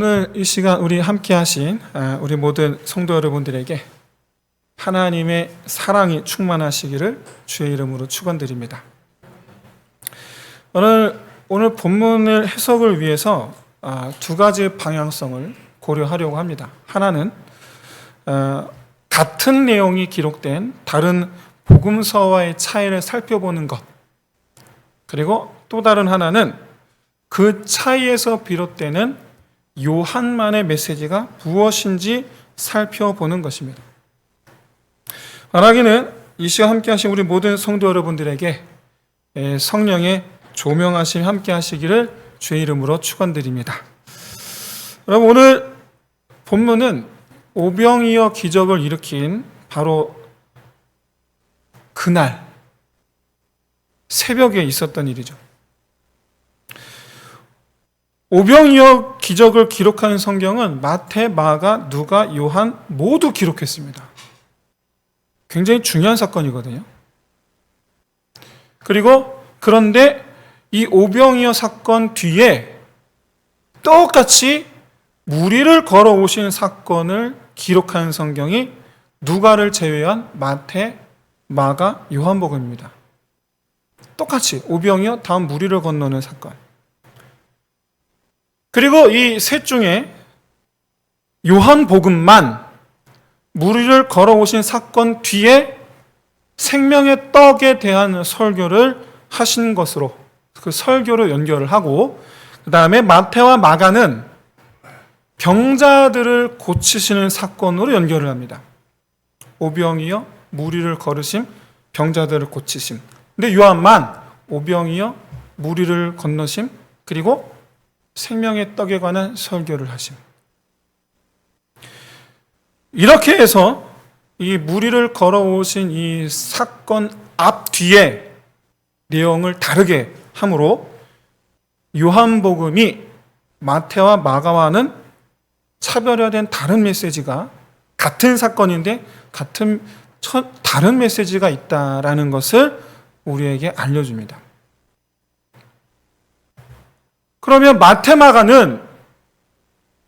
오늘 이 시간 우리 함께 하신 우리 모든 성도 여러분들에게 하나님의 사랑이 충만하시기를 주의 이름으로 축원드립니다. 오늘 본문을 해석을 위해서 두 가지 방향성을 고려하려고 합니다. 하나는 같은 내용이 기록된 다른 복음서와의 차이를 살펴보는 것, 그리고 또 다른 하나는 그 차이에서 비롯되는 요한만의 메시지가 무엇인지 살펴보는 것입니다. 말하기는 이 시간 함께 하신 우리 모든 성도 여러분들에게 성령의 조명하심 함께 하시기를 주의 이름으로 축원드립니다. 여러분, 오늘 본문은 오병이어 기적을 일으킨 바로 그날 새벽에 있었던 일이죠. 오병이어 기적을 기록한 성경은 마태, 마가, 누가, 요한 모두 기록했습니다. 굉장히 중요한 사건이거든요. 그런데 이 오병이어 사건 뒤에 똑같이 무리를 걸어오신 사건을 기록한 성경이 누가를 제외한 마태, 마가, 요한복음입니다. 똑같이 오병이어 다음 무리를 건너는 사건. 그리고 이 셋 중에 요한복음만 무리를 걸어오신 사건 뒤에 생명의 떡에 대한 설교를 하신 것으로 그 설교로 연결을 하고, 그 다음에 마태와 마가는 병자들을 고치시는 사건으로 연결을 합니다. 오병이어 무리를 걸으심, 병자들을 고치심. 근데 요한만 오병이어 무리를 건너심, 그리고 생명의 떡에 관한 설교를 하심. 이렇게 해서 이 무리를 걸어오신 이 사건 앞뒤에 내용을 다르게 함으로 요한복음이 마태와 마가와는 차별화된 다른 메시지가, 같은 사건인데 다른 메시지가 있다라는 것을 우리에게 알려줍니다. 그러면 마태, 마가는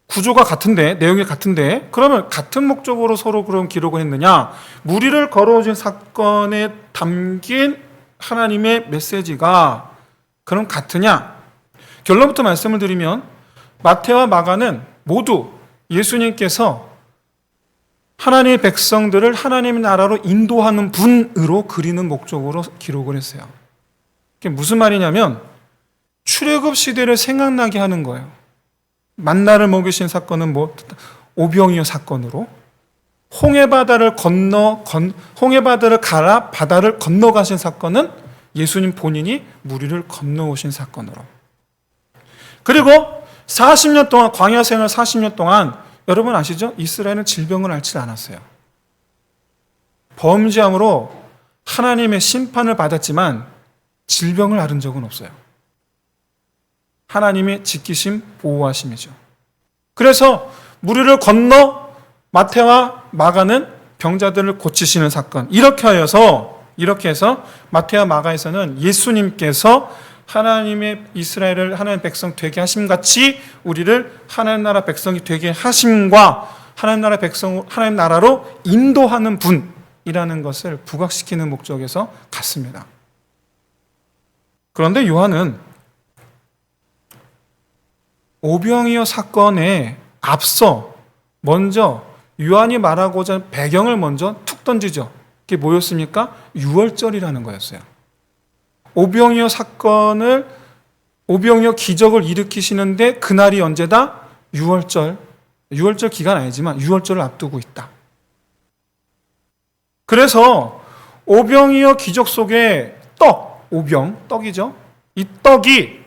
구조가 같은데, 내용이 같은데, 그러면 같은 목적으로 서로 그럼 기록을 했느냐? 무리를 걸어오신 사건에 담긴 하나님의 메시지가 그럼 같으냐? 결론부터 말씀을 드리면 마태와 마가는 모두 예수님께서 하나님의 백성들을 하나님의 나라로 인도하는 분으로 그리는 목적으로 기록을 했어요. 그게 무슨 말이냐면 출애굽 시대를 생각나게 하는 거예요. 만나를 먹이신 사건은 오병이어 사건으로, 홍해바다를 갈아 바다를 건너가신 사건은 예수님 본인이 무리를 건너오신 사건으로. 그리고 40년 동안, 광야 생활 40년 동안, 여러분 아시죠? 이스라엘은 질병을 앓지 않았어요. 범죄함으로 하나님의 심판을 받았지만 질병을 앓은 적은 없어요. 하나님의 지키심, 보호하심이죠. 그래서 무리를 건너 마태와 마가는 병자들을 고치시는 사건. 이렇게 해서 마태와 마가에서는 예수님께서 하나님의 이스라엘을 하나님의 백성 되게 하심 같이 우리를 하나님 나라 백성이 되게 하심과 하나님 나라로 인도하는 분이라는 것을 부각시키는 목적에서 같습니다. 그런데 요한은 오병이어 사건에 앞서 먼저 요한이 말하고자 하는 배경을 먼저 툭 던지죠. 그게 뭐였습니까? 유월절이라는 거였어요. 오병이어 기적을 일으키시는데 그날이 언제다? 유월절 기간 아니지만 유월절을 앞두고 있다. 그래서 오병이어 기적 속에 떡이죠. 이 떡이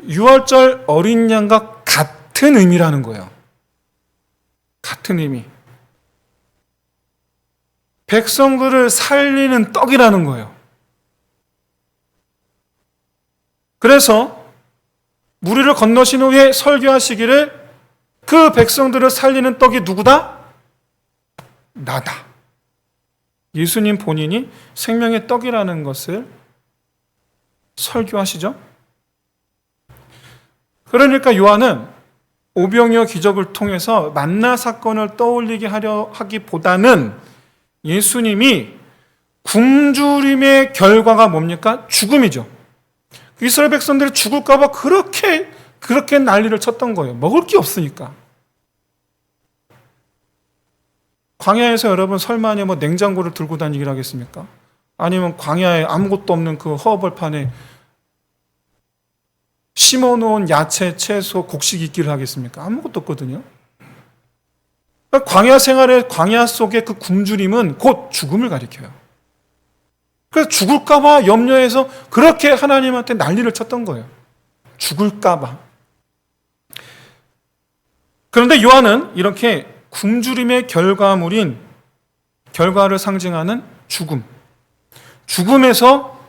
유월절 어린 양과 같은 의미라는 거예요. 같은 의미. 백성들을 살리는 떡이라는 거예요. 그래서 무리를 건너신 후에 설교하시기를 그 백성들을 살리는 떡이 누구다? 나다. 예수님 본인이 생명의 떡이라는 것을 설교하시죠. 그러니까 요한은 오병이어 기적을 통해서 만나 사건을 떠올리게 하려 하기보다는 예수님이 굶주림의 결과가 뭡니까? 죽음이죠. 이스라엘 백성들이 죽을까 봐 그렇게 난리를 쳤던 거예요. 먹을 게 없으니까. 광야에서 여러분 설마 뭐 냉장고를 들고 다니기를 하겠습니까? 아니면 광야에 아무것도 없는 그 허허벌판에 심어놓은 야채, 채소, 곡식 있기를 하겠습니까? 아무것도 없거든요. 그러니까 광야 속의 그 굶주림은 곧 죽음을 가리켜요. 그래서 죽을까봐 염려해서 그렇게 하나님한테 난리를 쳤던 거예요. 죽을까봐. 그런데 요한은 이렇게 굶주림의 결과를 상징하는 죽음. 죽음에서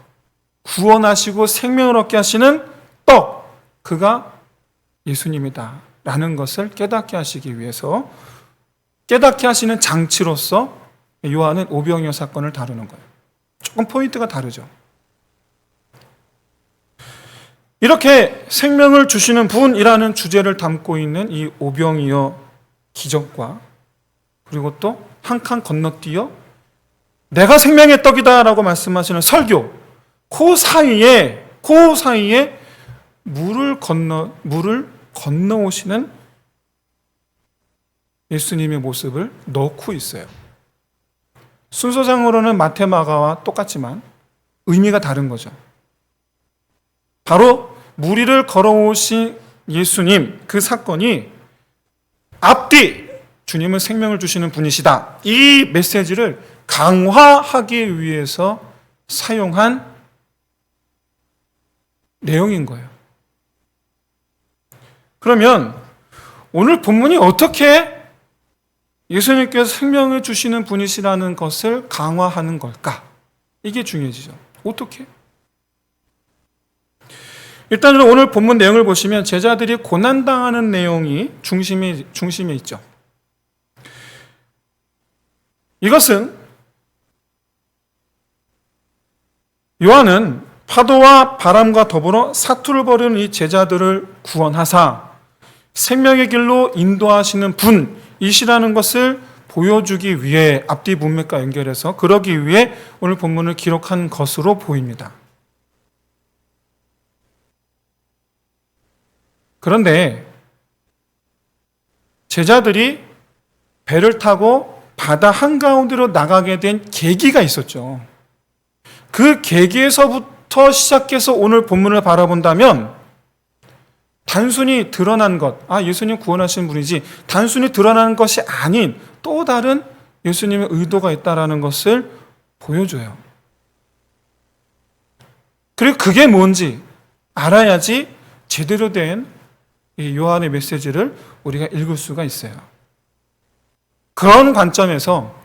구원하시고 생명을 얻게 하시는 떡. 그가 예수님이다. 라는 것을 깨닫게 하시기 위해서 깨닫게 하시는 장치로서 요한은 오병이어 사건을 다루는 거예요. 조금 포인트가 다르죠. 이렇게 생명을 주시는 분이라는 주제를 담고 있는 이 오병이어 기적과 그리고 또 한 칸 건너뛰어 내가 생명의 떡이다 라고 말씀하시는 설교, 그 사이에 물을 건너오시는 예수님의 모습을 넣고 있어요. 순서상으로는 마태, 마가와 똑같지만 의미가 다른 거죠. 바로 무리를 걸어오신 예수님, 그 사건이 앞뒤 주님은 생명을 주시는 분이시다. 이 메시지를 강화하기 위해서 사용한 내용인 거예요. 그러면 오늘 본문이 어떻게 예수님께서 생명을 주시는 분이시라는 것을 강화하는 걸까? 이게 중요해지죠. 어떻게? 일단 오늘 본문 내용을 보시면 제자들이 고난당하는 내용이 중심에 있죠. 이것은 요한은 파도와 바람과 더불어 사투를 벌이는 이 제자들을 구원하사 생명의 길로 인도하시는 분이시라는 것을 보여주기 위해 앞뒤 문맥과 연결해서 그러기 위해 오늘 본문을 기록한 것으로 보입니다. 그런데 제자들이 배를 타고 바다 한가운데로 나가게 된 계기가 있었죠. 그 계기에서부터 시작해서 오늘 본문을 바라본다면 단순히 드러난 것, 예수님 구원하신 분이지 단순히 드러나는 것이 아닌 또 다른 예수님의 의도가 있다는 것을 보여줘요. 그리고 그게 뭔지 알아야지 제대로 된 이 요한의 메시지를 우리가 읽을 수가 있어요. 그런 관점에서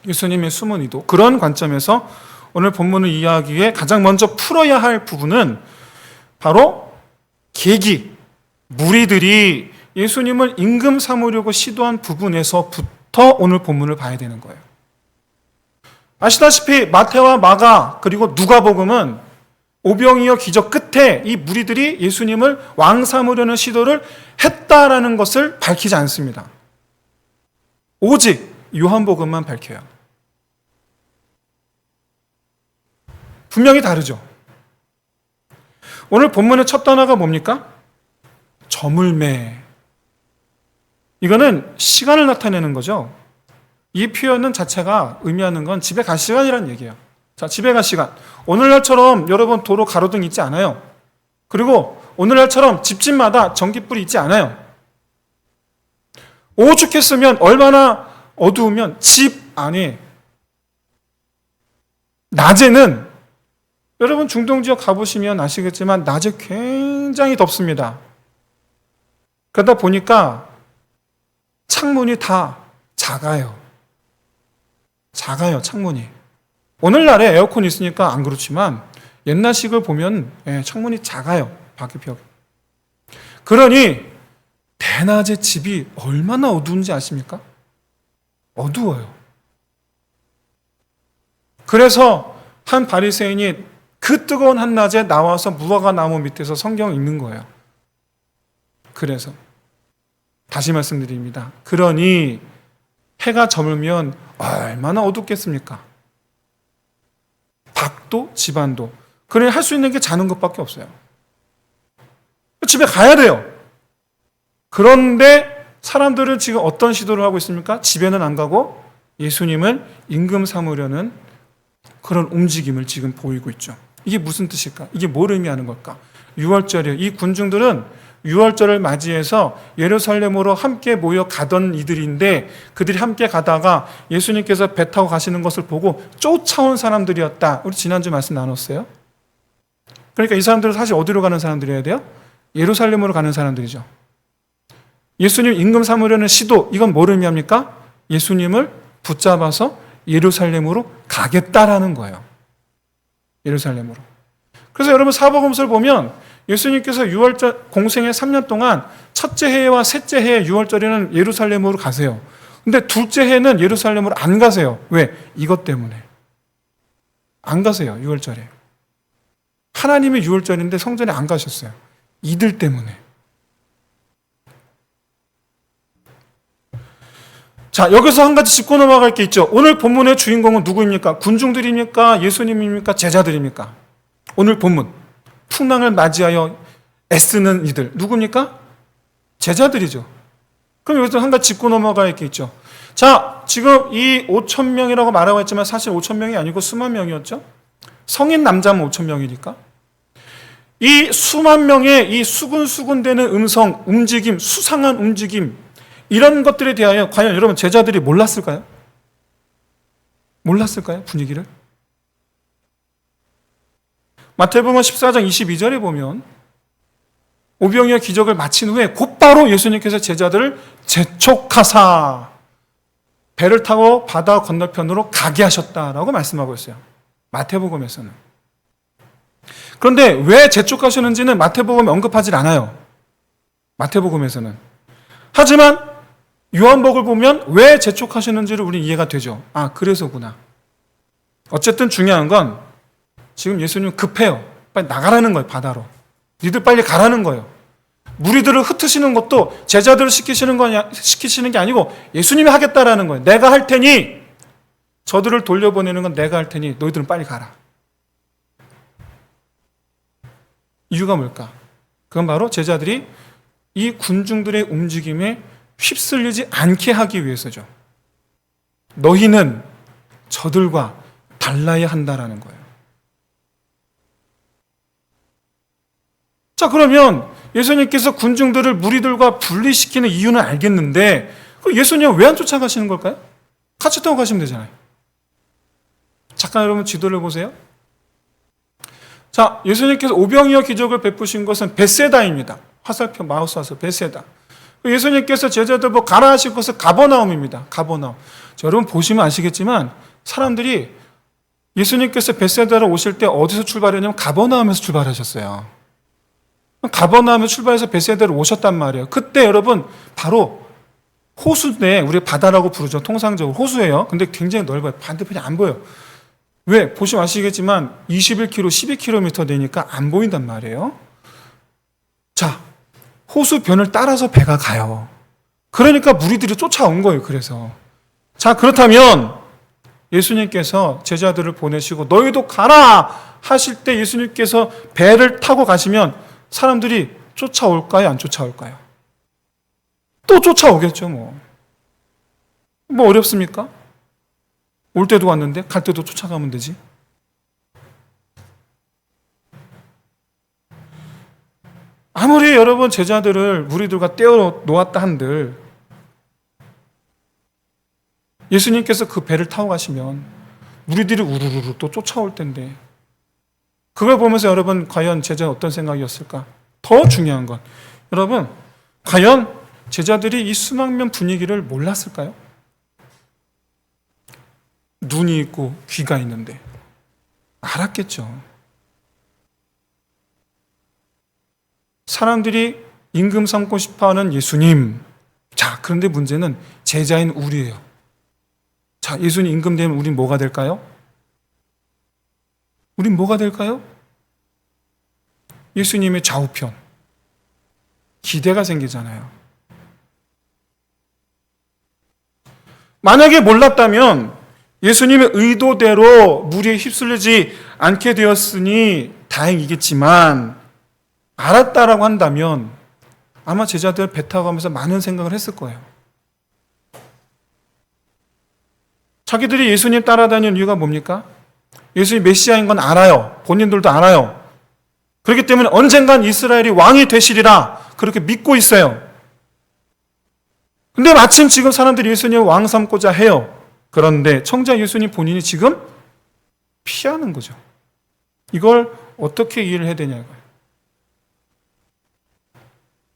예수님의 숨은 의도, 그런 관점에서 오늘 본문을 이야기에 가장 먼저 풀어야 할 부분은 바로 계기, 무리들이 예수님을 임금 삼으려고 시도한 부분에서부터 오늘 본문을 봐야 되는 거예요. 아시다시피 마태와 마가 그리고 누가복음은 오병이어 기적 끝에 이 무리들이 예수님을 왕 삼으려는 시도를 했다라는 것을 밝히지 않습니다. 오직 요한복음만 밝혀요. 분명히 다르죠. 오늘 본문의 첫 단어가 뭡니까? 저물매. 이거는 시간을 나타내는 거죠. 이 표현 자체가 의미하는 건 집에 갈 시간이라는 얘기예요. 자, 집에 갈 시간. 오늘날처럼 여러분 도로 가로등 있지 않아요. 그리고 오늘날처럼 집집마다 전깃불이 있지 않아요. 오죽했으면 얼마나 어두우면 집 안에 낮에는 여러분 중동 지역 가보시면 아시겠지만 낮에 굉장히 덥습니다. 그러다 보니까 창문이 다 작아요. 창문이. 오늘날에 에어컨 있으니까 안 그렇지만 옛날식을 보면 창문이 작아요. 바퀴벽. 그러니 대낮에 집이 얼마나 어두운지 아십니까? 어두워요. 그래서 한 바리새인이 그 뜨거운 한낮에 나와서 무화과 나무 밑에서 성경을 읽는 거예요. 그래서 다시 말씀드립니다. 그러니 해가 저물면 얼마나 어둡겠습니까? 밖도 집안도. 그러니 할 수 있는 게 자는 것밖에 없어요. 집에 가야 돼요. 그런데 사람들은 지금 어떤 시도를 하고 있습니까? 집에는 안 가고 예수님을 임금 삼으려는 그런 움직임을 지금 보이고 있죠. 이게 무슨 뜻일까? 이게 뭘 의미하는 걸까? 6월절이에요. 이 군중들은 6월절을 맞이해서 예루살렘으로 함께 모여 가던 이들인데 그들이 함께 가다가 예수님께서 배 타고 가시는 것을 보고 쫓아온 사람들이었다. 우리 지난주 말씀 나눴어요. 그러니까 이 사람들은 사실 어디로 가는 사람들이어야 돼요? 예루살렘으로 가는 사람들이죠. 예수님 임금 삼으려는 시도, 이건 뭘 의미합니까? 예수님을 붙잡아서 예루살렘으로 가겠다라는 거예요. 예루살렘으로. 그래서 여러분 사복음서를 보면 예수님께서 6월절 공생의 3년 동안 첫째 해와 셋째 해 6월절에는 예루살렘으로 가세요. 근데 둘째 해는 예루살렘으로 안 가세요. 왜? 이것 때문에. 안 가세요. 6월절에. 하나님의 6월절인데 성전에 안 가셨어요. 이들 때문에. 자, 여기서 한 가지 짚고 넘어갈 게 있죠. 오늘 본문의 주인공은 누구입니까? 군중들입니까? 예수님입니까? 제자들입니까? 오늘 본문. 풍랑을 맞이하여 애쓰는 이들. 누굽니까? 제자들이죠. 그럼 여기서 한 가지 짚고 넘어갈 게 있죠. 자, 지금 이 5천 명이라고 말하고 했지만 사실 5천 명이 아니고 수만 명이었죠. 성인 남자면 5천 명이니까. 이 수만 명의 이 수군수군되는 음성, 움직임, 수상한 움직임, 이런 것들에 대하여 과연 여러분 제자들이 몰랐을까요? 몰랐을까요? 분위기를? 마태복음 14장 22절에 보면 오병이어 기적을 마친 후에 곧바로 예수님께서 제자들을 재촉하사 배를 타고 바다 건너편으로 가게 하셨다라고 말씀하고 있어요. 마태복음에서는. 그런데 왜 재촉하시는지는 마태복음에 언급하지 않아요. 마태복음에서는. 하지만 요한복음을 보면 왜 재촉하시는지를 우리는 이해가 되죠. 아, 그래서구나. 어쨌든 중요한 건 지금 예수님 급해요. 빨리 나가라는 거예요, 바다로. 니들 빨리 가라는 거예요. 무리들을 흩으시는 것도 제자들을 시키시는 게 아니고 예수님이 하겠다라는 거예요. 내가 할 테니, 저들을 돌려보내는 건 내가 할 테니 너희들은 빨리 가라. 이유가 뭘까? 그건 바로 제자들이 이 군중들의 움직임에 휩쓸리지 않게 하기 위해서죠. 너희는 저들과 달라야 한다라는 거예요. 자, 그러면 예수님께서 군중들을 무리들과 분리시키는 이유는 알겠는데 예수님은 왜 안 쫓아가시는 걸까요? 같이 타고 가시면 되잖아요. 잠깐 여러분 지도를 보세요. 자, 예수님께서 오병이어 기적을 베푸신 것은 벳세다입니다. 화살표 마우스 와서 벳세다. 예수님께서 제자들 가라 하실 것은 가버나움입니다. 가버나움. 자, 여러분 보시면 아시겠지만 사람들이 예수님께서 벳세다로 오실 때 어디서 출발했냐면 가버나움에서 출발하셨어요. 가버나움에서 출발해서 벳세다로 오셨단 말이에요. 그때 여러분 바로 호수인데 우리 바다라고 부르죠. 통상적으로 호수예요. 근데 굉장히 넓어요. 반대편이 안 보여요. 왜? 보시면 아시겠지만 21km, 12km 되니까 안 보인단 말이에요. 자, 호수변을 따라서 배가 가요. 그러니까 무리들이 쫓아온 거예요. 그래서. 자, 그렇다면 예수님께서 제자들을 보내시고 너희도 가라 하실 때 예수님께서 배를 타고 가시면 사람들이 쫓아올까요? 안 쫓아올까요? 또 쫓아오겠죠. 뭐 어렵습니까? 올 때도 왔는데 갈 때도 쫓아가면 되지. 아무리 여러분 제자들을 무리들과 떼어 놓았다 한들 예수님께서 그 배를 타고 가시면 무리들이 우르르르 또 쫓아올 텐데 그걸 보면서 여러분 과연 제자는 어떤 생각이었을까? 더 중요한 건 여러분 과연 제자들이 이 수만 명 분위기를 몰랐을까요? 눈이 있고 귀가 있는데 알았겠죠. 사람들이 임금 삼고 싶어하는 예수님. 자, 그런데 문제는 제자인 우리예요. 자, 예수님 임금 되면 우린 뭐가 될까요? 우린 뭐가 될까요? 예수님의 좌우편. 기대가 생기잖아요. 만약에 몰랐다면 예수님의 의도대로 무리에 휩쓸리지 않게 되었으니 다행이겠지만 알았다라고 한다면 아마 제자들 배 타고 가면서 많은 생각을 했을 거예요. 자기들이 예수님 따라다니는 이유가 뭡니까? 예수님 메시아인 건 알아요. 본인들도 알아요. 그렇기 때문에 언젠간 이스라엘이 왕이 되시리라 그렇게 믿고 있어요. 근데 마침 지금 사람들이 예수님을 왕 삼고자 해요. 그런데 청자 예수님 본인이 지금 피하는 거죠. 이걸 어떻게 이해를 해야 되냐고요.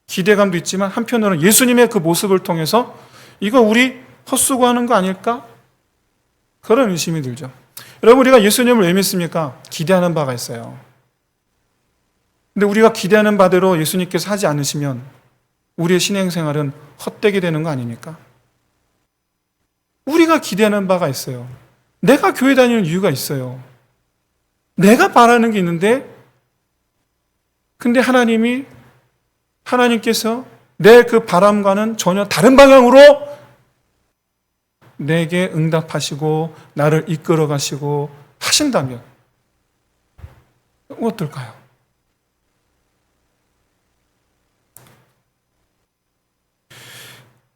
기대감도 있지만 한편으로는 예수님의 그 모습을 통해서 이거 우리 헛수고하는 거 아닐까? 그런 의심이 들죠. 여러분, 우리가 예수님을 왜 믿습니까? 기대하는 바가 있어요. 근데 우리가 기대하는 바대로 예수님께서 하지 않으시면 우리의 신앙생활은 헛되게 되는 거 아닙니까? 우리가 기대하는 바가 있어요. 내가 교회 다니는 이유가 있어요. 내가 바라는 게 있는데 근데 하나님께서 내 그 바람과는 전혀 다른 방향으로 내게 응답하시고 나를 이끌어 가시고 하신다면 어떨까요?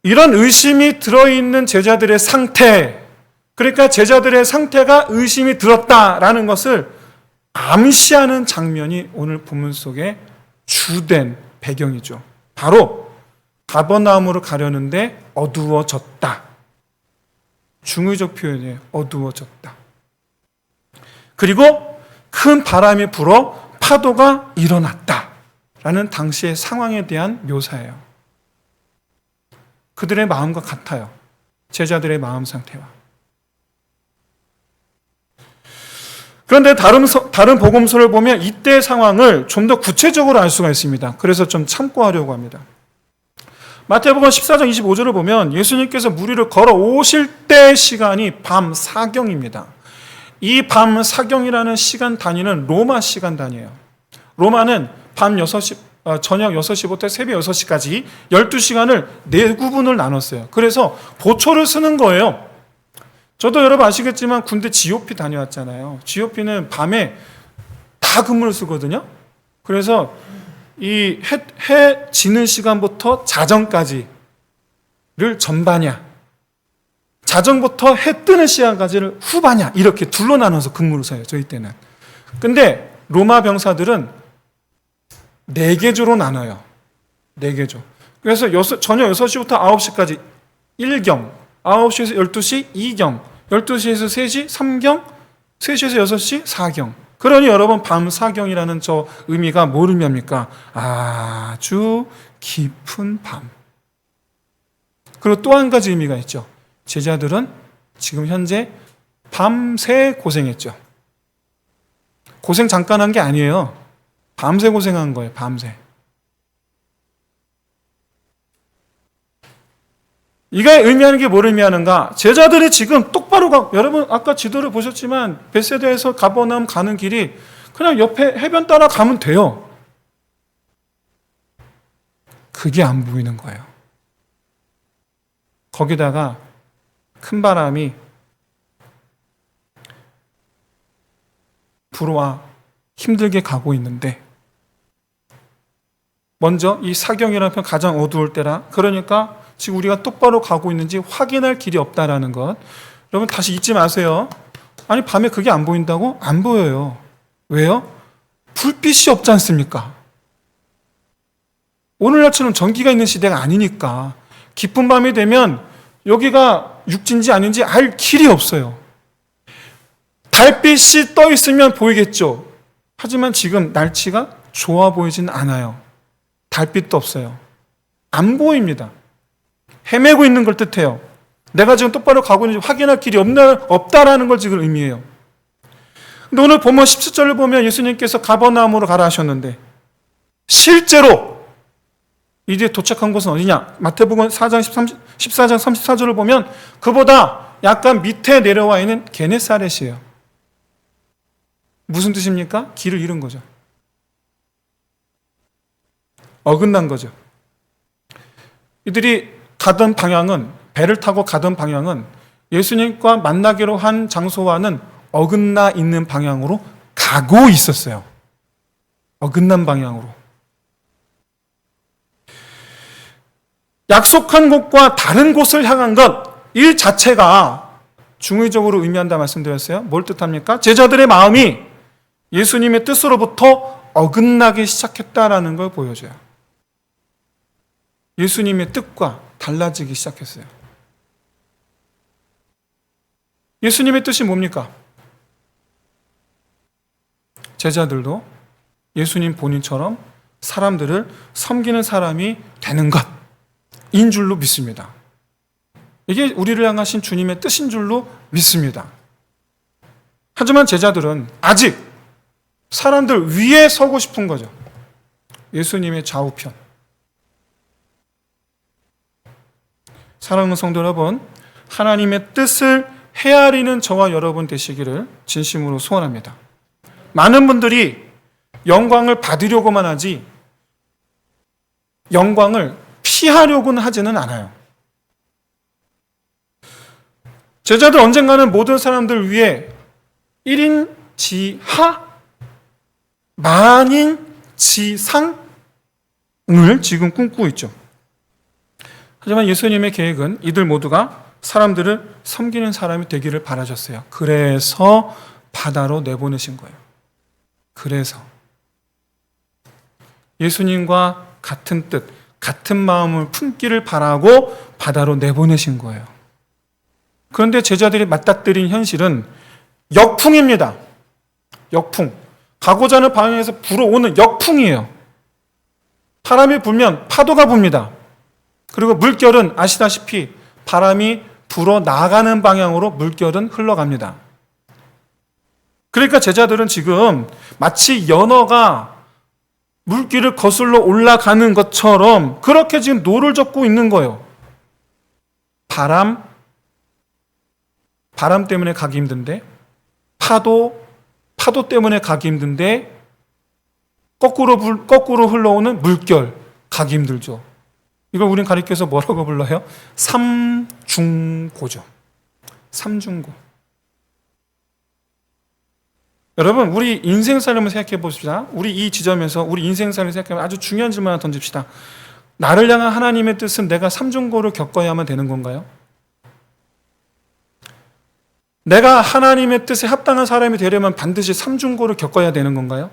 이런 의심이 들어있는 제자들의 상태, 그러니까 제자들의 상태가 의심이 들었다라는 것을 암시하는 장면이 오늘 본문 속에 주된 배경이죠. 바로 가버나움으로 가려는데 어두워졌다. 중의적 표현이에요. 어두워졌다. 그리고 큰 바람이 불어 파도가 일어났다. 라는 당시의 상황에 대한 묘사예요. 그들의 마음과 같아요. 제자들의 마음 상태와. 그런데 다른 복음서를 보면 이때 상황을 좀 더 구체적으로 알 수가 있습니다. 그래서 좀 참고하려고 합니다. 마태복음 14장 25절을 보면 예수님께서 무리를 걸어 오실 때 시간이 밤 사경입니다. 이 밤 사경이라는 시간 단위는 로마 시간 단위예요. 로마는 밤 6시, 저녁 6시부터 새벽 6시까지 12시간을 4구분을 나눴어요. 그래서 보초를 쓰는 거예요. 저도 여러분 아시겠지만 군대 GOP 다녀왔잖아요. GOP는 밤에 다 근무를 쓰거든요. 그래서 이 해 지는 시간부터 자정까지를 전반야, 자정부터 해 뜨는 시간까지를 후반야, 이렇게 둘로 나눠서 근무를 써요. 저희 때는. 근데 로마 병사들은 4개조로 나눠요. 4개조. 그래서 저녁 6시부터 9시까지 1경, 9시에서 12시 2경, 12시에서 3시 3경, 3시에서 6시 4경. 그러니 여러분 밤 사경이라는 저 의미가 뭘 의미합니까? 아주 깊은 밤. 그리고 또 한 가지 의미가 있죠. 제자들은 지금 현재 밤새 고생했죠. 고생 잠깐 한 게 아니에요. 밤새 고생한 거예요. 밤새. 이게 의미하는 게 뭘 의미하는가? 제자들이 지금 똑바로 여러분 아까 지도를 보셨지만 베세다에서 가버나움 가는 길이 그냥 옆에 해변 따라 가면 돼요. 그게 안 보이는 거예요. 거기다가 큰 바람이 불어와 힘들게 가고 있는데 먼저 이 사경이라는 편 가장 어두울 때라, 그러니까 지금 우리가 똑바로 가고 있는지 확인할 길이 없다라는 것. 여러분 다시 잊지 마세요. 아니 밤에 그게 안 보인다고? 안 보여요. 왜요? 불빛이 없지 않습니까? 오늘날처럼 전기가 있는 시대가 아니니까. 깊은 밤이 되면 여기가 육지인지 아닌지 알 길이 없어요. 달빛이 떠 있으면 보이겠죠. 하지만 지금 날씨가 좋아 보이진 않아요. 달빛도 없어요. 안 보입니다. 헤매고 있는 걸 뜻해요. 내가 지금 똑바로 가고 있는지 확인할 길이 없다라는 걸 지금 의미해요. 근데 오늘 본문 17절을 보면 예수님께서 가버나움으로 가라 하셨는데 실제로 이제 도착한 곳은 어디냐? 마태복음 14장 34절을 보면 그보다 약간 밑에 내려와 있는 게네사렛이에요. 무슨 뜻입니까? 길을 잃은 거죠. 어긋난 거죠. 이들이 가던 방향은, 배를 타고 가던 방향은 예수님과 만나기로 한 장소와는 어긋나 있는 방향으로 가고 있었어요. 어긋난 방향으로. 약속한 곳과 다른 곳을 향한 것, 이 자체가 중의적으로 의미한다 말씀드렸어요. 뭘 뜻합니까? 제자들의 마음이 예수님의 뜻으로부터 어긋나기 시작했다라는 걸 보여줘요. 예수님의 뜻과 달라지기 시작했어요. 예수님의 뜻이 뭡니까? 제자들도 예수님 본인처럼 사람들을 섬기는 사람이 되는 것인 줄로 믿습니다. 이게 우리를 향하신 주님의 뜻인 줄로 믿습니다. 하지만 제자들은 아직 사람들 위에 서고 싶은 거죠. 예수님의 좌우편. 사랑하는 성도 여러분, 하나님의 뜻을 헤아리는 저와 여러분 되시기를 진심으로 소원합니다. 많은 분들이 영광을 받으려고만 하지 영광을 피하려고는 하지는 않아요. 제자들 언젠가는 모든 사람들 위해 1인 지하, 만인 지상을 지금 꿈꾸고 있죠. 하지만 예수님의 계획은 이들 모두가 사람들을 섬기는 사람이 되기를 바라셨어요. 그래서 바다로 내보내신 거예요. 그래서 예수님과 같은 뜻, 같은 마음을 품기를 바라고 바다로 내보내신 거예요. 그런데 제자들이 맞닥뜨린 현실은 역풍입니다. 역풍. 가고자 하는 방향에서 불어오는 역풍이에요. 바람이 불면 파도가 붑니다. 그리고 물결은 아시다시피 바람이 불어 나가는 방향으로 물결은 흘러갑니다. 그러니까 제자들은 지금 마치 연어가 물길을 거슬러 올라가는 것처럼 그렇게 지금 노를 젓고 있는 거예요. 바람 때문에 가기 힘든데, 파도 때문에 가기 힘든데, 거꾸로 흘러오는 물결, 가기 힘들죠. 이걸 우린 가리켜서 뭐라고 불러요? 삼중고죠. 삼중고. 여러분, 우리 인생 삶을 생각해 봅시다. 우리 이 지점에서 우리 인생 삶을 생각하면 아주 중요한 질문 하나 던집시다. 나를 향한 하나님의 뜻은 내가 삼중고를 겪어야만 되는 건가요? 내가 하나님의 뜻에 합당한 사람이 되려면 반드시 삼중고를 겪어야 되는 건가요?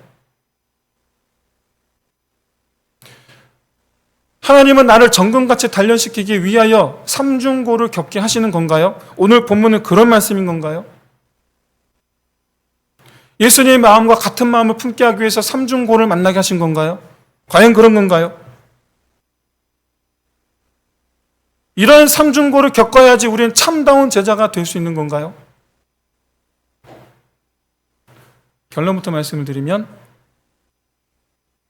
하나님은 나를 정금같이 단련시키기 위하여 삼중고를 겪게 하시는 건가요? 오늘 본문은 그런 말씀인 건가요? 예수님의 마음과 같은 마음을 품게 하기 위해서 삼중고를 만나게 하신 건가요? 과연 그런 건가요? 이런 삼중고를 겪어야지 우리는 참다운 제자가 될 수 있는 건가요? 결론부터 말씀을 드리면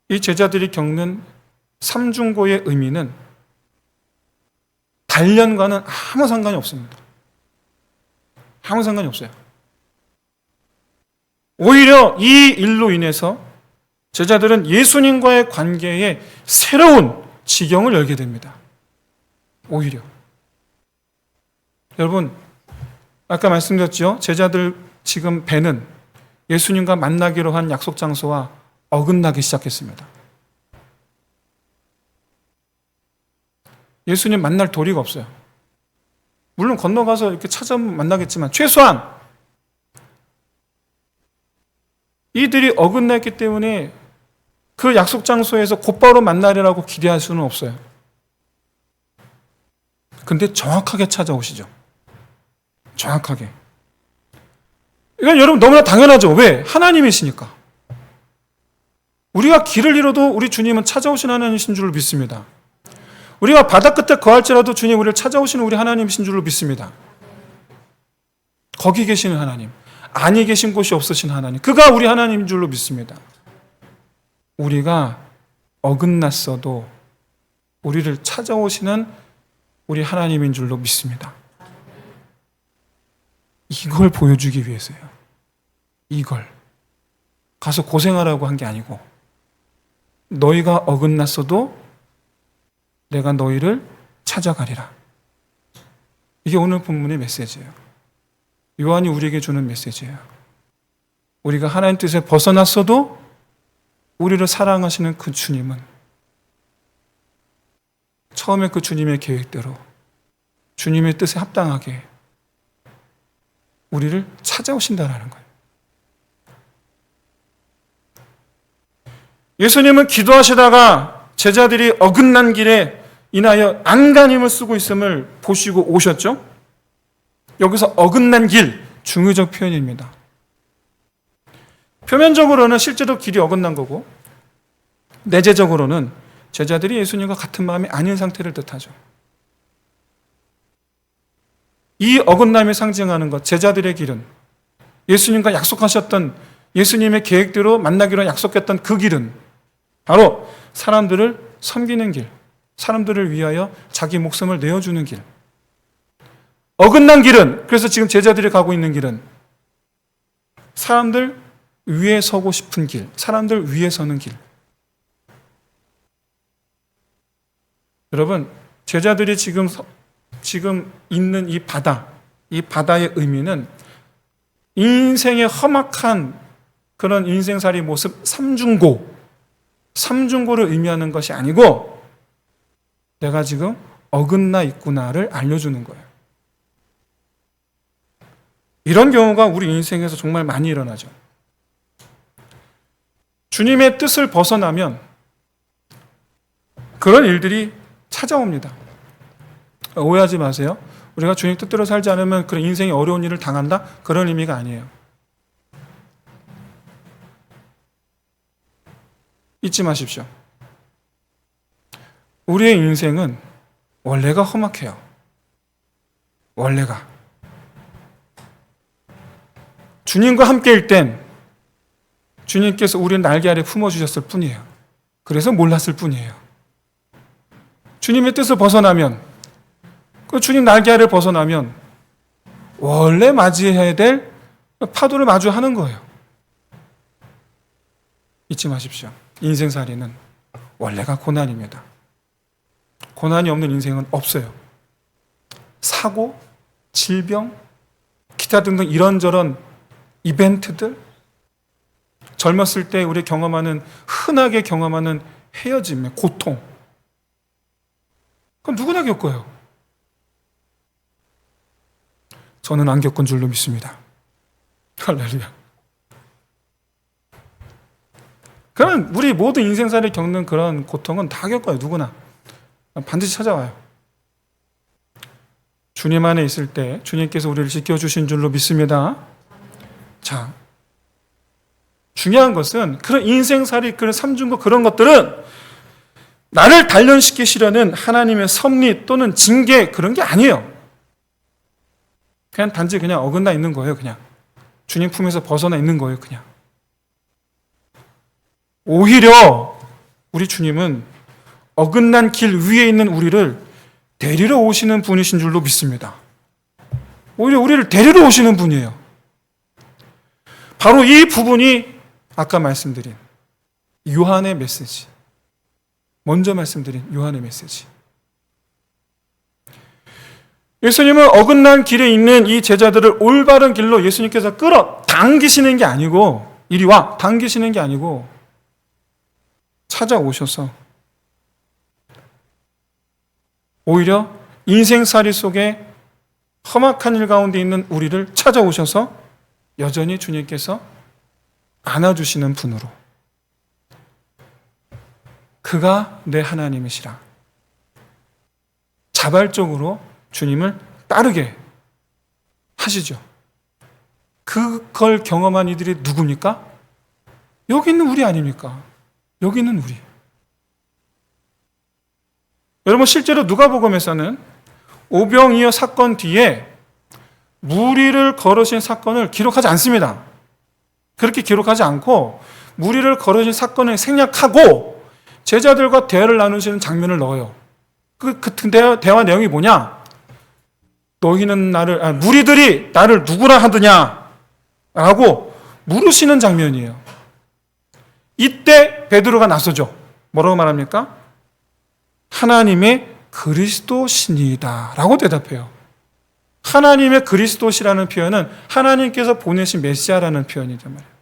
이 제자들이 겪는 삼중고의 의미는 단련과는 아무 상관이 없습니다. 아무 상관이 없어요. 오히려 이 일로 인해서 제자들은 예수님과의 관계에 새로운 지경을 열게 됩니다. 오히려. 여러분, 아까 말씀드렸죠? 제자들 지금 배는 예수님과 만나기로 한 약속 장소와 어긋나기 시작했습니다. 예수님 만날 도리가 없어요. 물론 건너가서 이렇게 찾아보면 만나겠지만 최소한 이들이 어긋났기 때문에 그 약속 장소에서 곧바로 만나리라고 기대할 수는 없어요. 근데 정확하게 찾아오시죠. 정확하게. 이건 여러분 너무나 당연하죠. 왜? 하나님이시니까. 우리가 길을 잃어도 우리 주님은 찾아오신 하나님이신 줄로 믿습니다. 우리가 바다 끝에 거할지라도 주님 우리를 찾아오시는 우리 하나님이신 줄로 믿습니다. 거기 계시는 하나님, 아니 계신 곳이 없으신 하나님, 그가 우리 하나님인 줄로 믿습니다. 우리가 어긋났어도 우리를 찾아오시는 우리 하나님인 줄로 믿습니다. 이걸 보여주기 위해서요. 이걸. 가서 고생하라고 한 게 아니고 너희가 어긋났어도 내가 너희를 찾아가리라. 이게 오늘 본문의 메시지예요. 요한이 우리에게 주는 메시지예요. 우리가 하나님 뜻에 벗어났어도 우리를 사랑하시는 그 주님은 처음에 그 주님의 계획대로 주님의 뜻에 합당하게 우리를 찾아오신다는 거예요. 예수님은 기도하시다가 제자들이 어긋난 길에 인하여 안간힘을 쓰고 있음을 보시고 오셨죠? 여기서 어긋난 길, 중의적 표현입니다. 표면적으로는 실제로 길이 어긋난 거고 내재적으로는 제자들이 예수님과 같은 마음이 아닌 상태를 뜻하죠. 이 어긋남이 상징하는 것, 제자들의 길은 예수님과 약속하셨던 예수님의 계획대로 만나기로 약속했던 그 길은 바로 사람들을 섬기는 길, 사람들을 위하여 자기 목숨을 내어주는 길. 어긋난 길은, 그래서 지금 제자들이 가고 있는 길은 사람들 위에 서고 싶은 길, 사람들 위에 서는 길. 여러분, 제자들이 지금 있는 이 바다의 의미는 인생의 험악한 그런 인생살이 모습 삼중고를 의미하는 것이 아니고 내가 지금 어긋나 있구나를 알려주는 거예요. 이런 경우가 우리 인생에서 정말 많이 일어나죠. 주님의 뜻을 벗어나면 그런 일들이 찾아옵니다. 오해하지 마세요. 우리가 주님 뜻대로 살지 않으면 그런 인생의 어려운 일을 당한다? 그런 의미가 아니에요. 잊지 마십시오. 우리의 인생은 원래가 험악해요. 원래가. 주님과 함께일 땐 주님께서 우리를 날개 아래 품어주셨을 뿐이에요. 그래서 몰랐을 뿐이에요. 주님의 뜻을 벗어나면, 그 주님 날개 아래 벗어나면 원래 맞이해야 될 파도를 마주하는 거예요. 잊지 마십시오. 인생살이는 원래가 고난입니다. 고난이 없는 인생은 없어요. 사고, 질병, 기타 등등 이런저런 이벤트들, 젊었을 때 우리 흔하게 경험하는 헤어짐의 고통, 그건 누구나 겪어요. 저는 안 겪은 줄로 믿습니다. 할렐루야. 그러면 우리 모든 인생살이 겪는 그런 고통은 다 겪어요. 누구나. 반드시 찾아와요. 주님 안에 있을 때 주님께서 우리를 지켜주신 줄로 믿습니다. 자, 중요한 것은 그런 인생살이, 그런 삼중고 그런 것들은 나를 단련시키시려는 하나님의 섭리 또는 징계 그런 게 아니에요. 그냥 단지 그냥 어긋나 있는 거예요. 그냥 주님 품에서 벗어나 있는 거예요. 그냥 오히려 우리 주님은 어긋난 길 위에 있는 우리를 데리러 오시는 분이신 줄로 믿습니다. 오히려 우리를 데리러 오시는 분이에요. 바로 이 부분이 아까 말씀드린 요한의 메시지, 먼저 말씀드린 요한의 메시지. 예수님은 어긋난 길에 있는 이 제자들을 올바른 길로 예수님께서 당기시는 게 아니고, 이리 와 당기시는 게 아니고 찾아오셔서 오히려 인생살이 속에 험악한 일 가운데 있는 우리를 찾아오셔서 여전히 주님께서 안아주시는 분으로, 그가 내 하나님이시라 자발적으로 주님을 따르게 하시죠. 그걸 경험한 이들이 누굽니까? 여기 있는 우리 아닙니까? 여기 있는 우리. 여러분, 실제로 누가복음에서는 오병이어 사건 뒤에 무리를 걸으신 사건을 기록하지 않습니다. 그렇게 기록하지 않고 무리를 걸으신 사건을 생략하고 제자들과 대화를 나누시는 장면을 넣어요. 그 대화 내용이 뭐냐? 너희는 무리들이 나를 누구라 하느냐? 라고 물으시는 장면이에요. 이때 베드로가 나서죠. 뭐라고 말합니까? 하나님의 그리스도시니이다 라고 대답해요. 하나님의 그리스도시라는 표현은 하나님께서 보내신 메시아라는 표현이란 말이에요.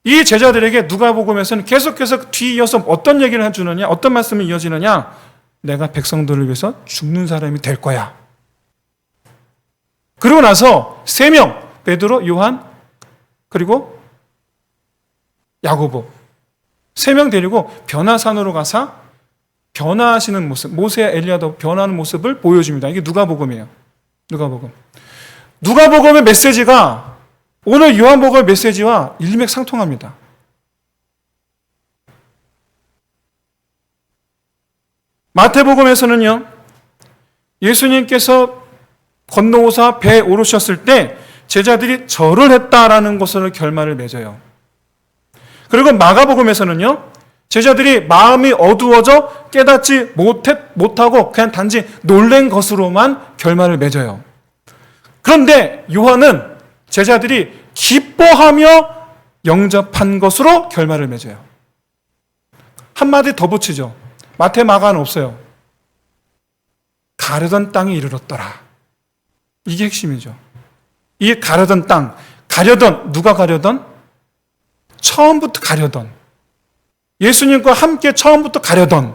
이 제자들에게 누가복음에서는 계속해서 뒤이어서 어떤 얘기를 해주느냐, 어떤 말씀이 이어지느냐, 내가 백성들을 위해서 죽는 사람이 될 거야. 그러고 나서 3명, 베드로, 요한, 그리고 야고보 3명 데리고 변화산으로 가서 변화하시는 모습, 모세와 엘리야도 변화하는 모습을 보여줍니다. 이게 누가복음이에요. 누가복음의 메시지가 오늘 요한복음의 메시지와 일맥상통합니다. 마태복음에서는요, 예수님께서 건너오사 배에 오르셨을 때 제자들이 절을 했다라는 것으로 결말을 맺어요. 그리고 마가복음에서는요, 제자들이 마음이 어두워져 깨닫지 못하고 그냥 단지 놀란 것으로만 결말을 맺어요. 그런데 요한은 제자들이 기뻐하며 영접한 것으로 결말을 맺어요. 한마디 더 붙이죠. 마태, 마가는 없어요. 가려던 땅에 이르렀더라. 이게 핵심이죠. 이 가려던 땅, 가려던, 누가 가려던? 처음부터 가려던, 예수님과 함께 처음부터 가려던,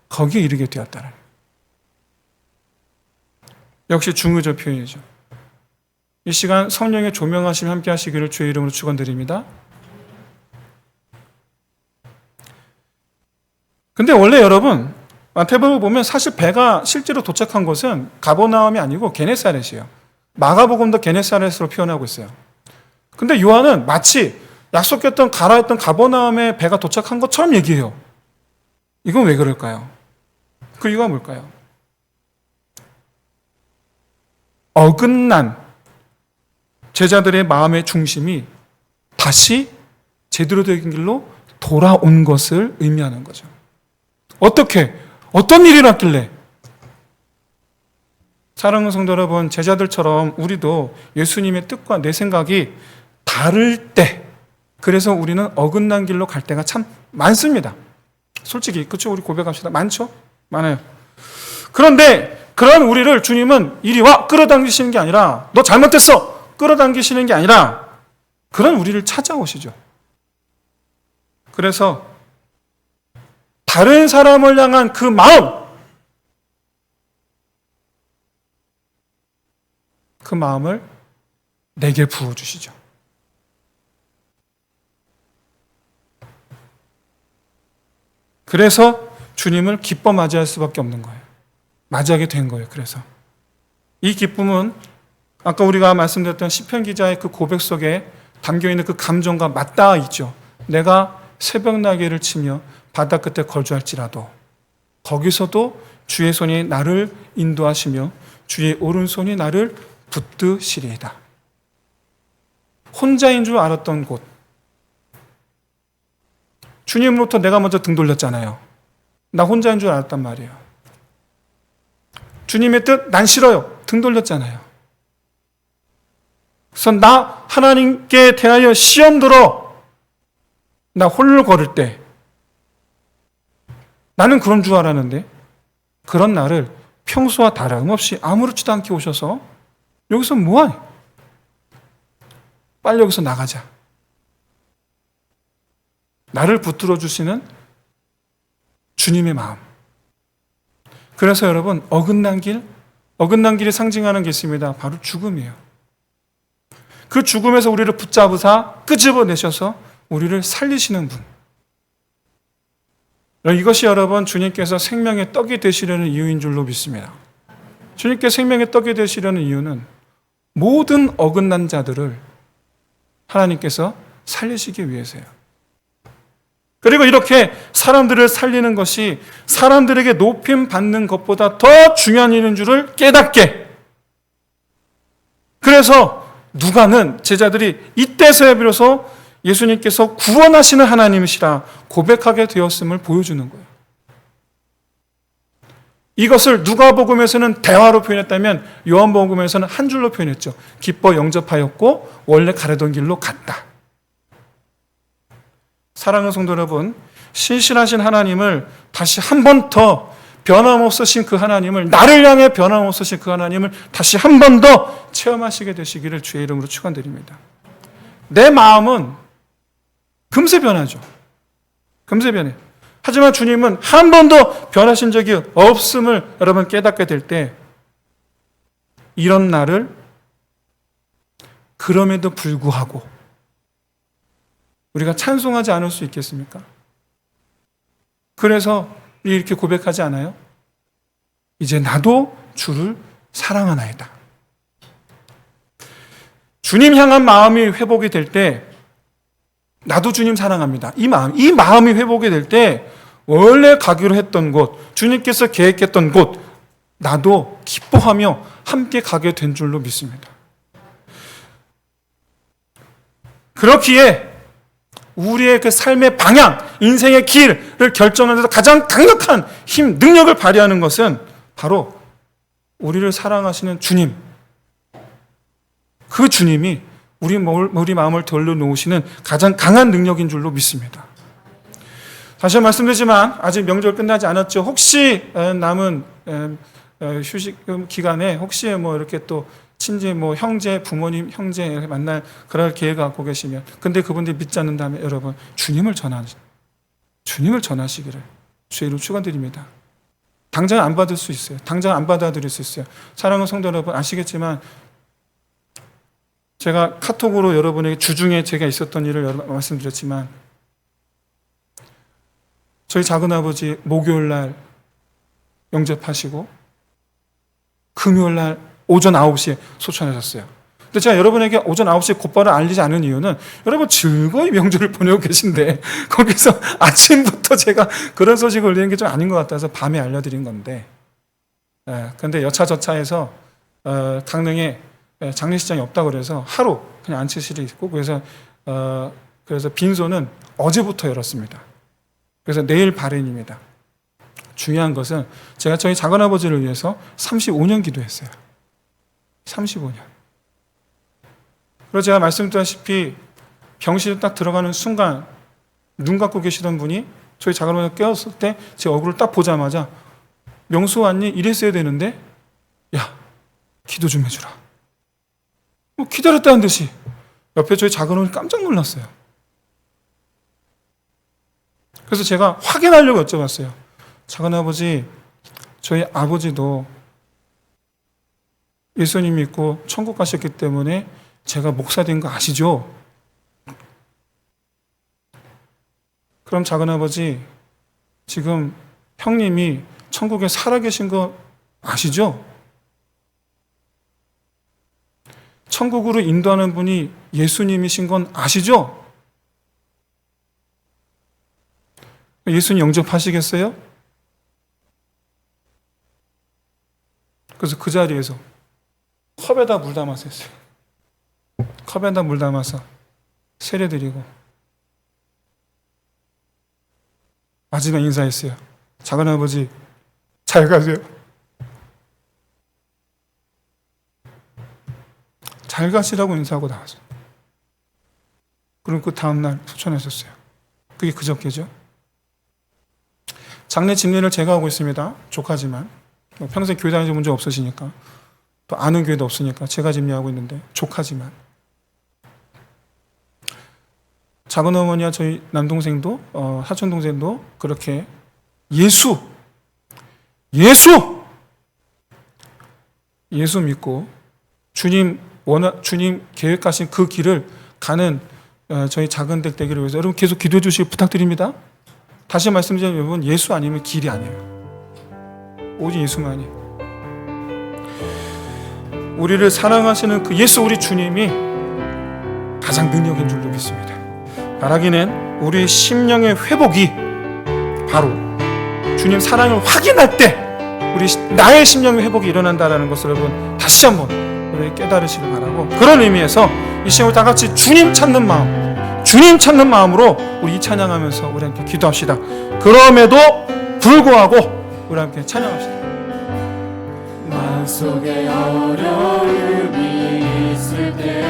거기에 이르게 되었다는, 역시 중의적 표현이죠. 이 시간 성령의 조명하심 함께 하시기를 주의 이름으로 축원드립니다. 근데 원래 여러분, 마태복음 보면 사실 배가 실제로 도착한 곳은 가버나움이 아니고 게네사렛이에요. 마가복음도 게네사렛으로 표현하고 있어요. 근데 요한은 마치 약속했던 가라했던 가버나움에 배가 도착한 것처럼 얘기해요. 이건 왜 그럴까요? 그 이유가 뭘까요? 어긋난 제자들의 마음의 중심이 다시 제대로 된 길로 돌아온 것을 의미하는 거죠. 어떻게? 어떤 일이 났길래? 사랑하는 성도 여러분, 제자들처럼 우리도 예수님의 뜻과 내 생각이 다를 때, 그래서 우리는 어긋난 길로 갈 때가 참 많습니다. 솔직히, 그렇죠? 우리 고백합시다. 많죠? 많아요. 그런데 그런 우리를 주님은 이리 와! 끌어당기시는 게 아니라, 너 잘못했어! 끌어당기시는 게 아니라 그런 우리를 찾아오시죠. 그래서 다른 사람을 향한 그 마음, 그 마음을 내게 부어주시죠. 그래서 주님을 기뻐 맞이할 수밖에 없는 거예요. 맞이하게 된 거예요. 그래서 이 기쁨은 아까 우리가 말씀드렸던 시편 기자의 그 고백 속에 담겨있는 그 감정과 맞닿아 있죠. 내가 새벽 날개를 치며 바다 끝에 걸주할지라도 거기서도 주의 손이 나를 인도하시며 주의 오른손이 나를 붙드시리이다. 혼자인 줄 알았던 곳, 주님으로부터 내가 먼저 등 돌렸잖아요. 나 혼자인 줄 알았단 말이에요. 주님의 뜻, 난 싫어요. 등 돌렸잖아요. 그래서 나 하나님께 대하여 시험 들어 나 홀로 걸을 때 나는 그런 줄 알았는데 그런 나를 평소와 다름없이 아무렇지도 않게 오셔서 여기서 뭐하니? 빨리 여기서 나가자. 나를 붙들어 주시는 주님의 마음. 그래서 여러분, 어긋난 길이 상징하는 게 있습니다. 바로 죽음이에요. 그 죽음에서 우리를 붙잡으사 끄집어내셔서 우리를 살리시는 분. 이것이 여러분 주님께서 생명의 떡이 되시려는 이유인 줄로 믿습니다. 주님께 생명의 떡이 되시려는 이유는 모든 어긋난 자들을 하나님께서 살리시기 위해서요. 그리고 이렇게 사람들을 살리는 것이 사람들에게 높임 받는 것보다 더 중요한 일인 줄을 깨닫게. 그래서 누가는 제자들이 이때서야 비로소 예수님께서 구원하시는 하나님이시라 고백하게 되었음을 보여주는 거예요. 이것을 누가복음에서는 대화로 표현했다면 요한복음에서는 한 줄로 표현했죠. 기뻐 영접하였고 원래 가려던 길로 갔다. 사랑하는 성도 여러분, 신실하신 하나님을 다시 한 번 더 변함없으신 그 하나님을, 나를 향해 변함없으신 그 하나님을 다시 한 번 더 체험하시게 되시기를 주의 이름으로 축원드립니다. 내 마음은 금세 변하죠. 금세 변해. 하지만 주님은 한 번도 변하신 적이 없음을 여러분 깨닫게 될 때, 이런 나를 그럼에도 불구하고 우리가 찬송하지 않을 수 있겠습니까? 그래서 이렇게 고백하지 않아요? 이제 나도 주를 사랑하나이다. 주님 향한 마음이 회복이 될 때, 나도 주님 사랑합니다. 이 마음이 회복이 될 때, 원래 가기로 했던 곳, 주님께서 계획했던 곳, 나도 기뻐하며 함께 가게 된 줄로 믿습니다. 그렇기에 우리의 그 삶의 방향, 인생의 길을 결정하는 데서 가장 강력한 힘, 능력을 발휘하는 것은 바로 우리를 사랑하시는 주님, 그 주님이 우리 마음을 돌려놓으시는 가장 강한 능력인 줄로 믿습니다. 다시 말씀드리지만 아직 명절 끝나지 않았죠. 혹시 남은 휴식 기간에 혹시 이렇게 또 친지 형제, 부모님, 형제 만날 그럴 계획을 갖고 계시면, 근데 그분들이 믿지 않는다면 여러분 주님을 전하시기를 주의 이름으로 축원드립니다. 당장 안 받을 수 있어요. 당장 안 받아들일 수 있어요. 사랑하는 성도 여러분, 아시겠지만 제가 카톡으로 여러분에게 주중에 제가 있었던 일을 말씀드렸지만, 저희 작은아버지 목요일 날 영접하시고 금요일 날 오전 9시에 소천하셨어요. 근데 제가 여러분에게 오전 9시에 곧바로 알리지 않은 이유는, 여러분 즐거이 명절을 보내고 계신데 거기서 아침부터 제가 그런 소식을 올리는 게 좀 아닌 것 같아서 밤에 알려드린 건데, 근데 여차저차해서 강릉에 장례식장이 없다고 그래서 하루 그냥 안치실이 있고, 그래서 빈소는 어제부터 열었습니다. 그래서 내일 발인입니다. 중요한 것은 제가 저희 작은아버지를 위해서 35년 기도했어요. 35년. 그리고 제가 말씀드렸다시피 병실에 딱 들어가는 순간 눈 감고 계시던 분이 저희 작은아버지가 깨웠을 때 제 얼굴을 딱 보자마자, 명수 왔니? 이랬어야 되는데, 야, 기도 좀 해주라. 기다렸다는 듯이 옆에 저희 작은아버지 깜짝 놀랐어요. 그래서 제가 확인하려고 여쭤봤어요. 작은아버지, 저희 아버지도 예수님 믿고 천국 가셨기 때문에 제가 목사 된 거 아시죠? 그럼 작은아버지, 지금 형님이 천국에 살아계신 거 아시죠? 천국으로 인도하는 분이 예수님이신 건 아시죠? 예수님 영접하시겠어요? 그래서 그 자리에서 컵에다 물 담아서 했어요. 컵에다 물 담아서 세례드리고 마지막 인사했어요. 작은아버지 잘 가세요. 잘 가시라고 인사하고 나왔어요. 그럼 그 다음날 소천하셨어요. 그게 그저께죠. 장례 집례를 제가 하고 있습니다. 조카지만 평생 교회 다니신 문제 없으시니까, 또 아는 교회도 없으니까 제가 집례하고 있는데 조카지만, 작은어머니와 저희 남동생도 사촌동생도 그렇게 예수 믿고 주님 계획하신 그 길을 가는 저희 작은들 되기를 위해서 여러분 계속 기도해 주시기 부탁드립니다. 다시 말씀드리면 여러분, 예수 아니면 길이 아니에요. 오직 예수만이. 우리를 사랑하시는 그 예수, 우리 주님이 가장 능력인 줄로 믿습니다. 바라기는 우리 심령의 회복이 바로 주님 사랑을 확인할 때 나의 심령의 회복이 일어난다는 것을 여러분 다시 한번 우리 깨달으시길 바라고, 그런 의미에서 이 시간 다 같이 주님 찾는 마음으로 우리 찬양하면서 우리 함께 기도합시다. 그럼에도 불구하고 우리 함께 찬양합시다. 마음속에 어려움이 있을 때,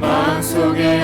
마음속에